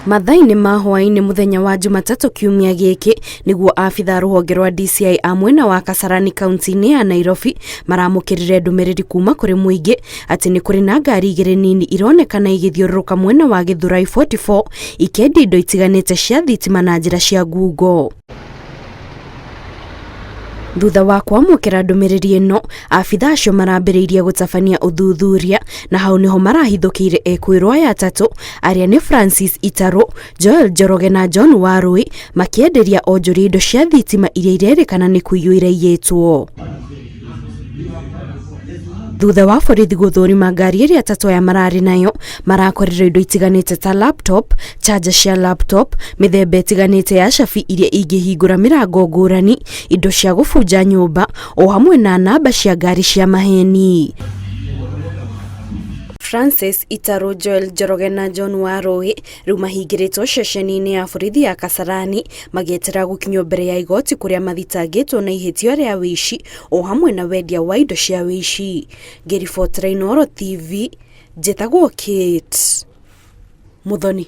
Mathaini ma hwaini muthenya wa Jumatatu kiumia giki niguo afitha ruhonge rwa DCI a mwena wa Kasarani kaunti-ini ya Nairobi maramukirire ndumiriri kuma kuri muingi ati ni kuri na ngari igiri nini ironekana igithiururuka mwena wa Githurai 44 ikendi indo itiganite cia thitima na njira cia ngungo. Thutha wa kwamukira ndumiriri ino, afitha acio marambiriirie gutabania uthuthuria na hau niho marahithukire ekwirwo aya atatu aria ni Francis Itaro, Joel Njoroge na John Warui makienderia onjuri indo cia thitima iria irerikana ni kuiywo iraiyitwo. Thutha wa borithi guthurima ngari iria atatu aya marari nayo marakorire indo itiganite ta laptop, charger cia laptop, mithemba itiganite ya cabi iria ingihingura mirango ngurani, indo cia gubunja nyumba o hamwe na namba cia ngari cia maheni. Francis Itaro, Joel Njoroge na John Warui riu mahingiritwo ceceni-ini ya borithi ya Kasarani magietera gukinywo mbere ya igoti kuria mathitangitwo na ihitio ria wici o hamwe na wendia wa indo cia wici. Ngiribotera Inooro TV, njitagwo Kate Muthoni.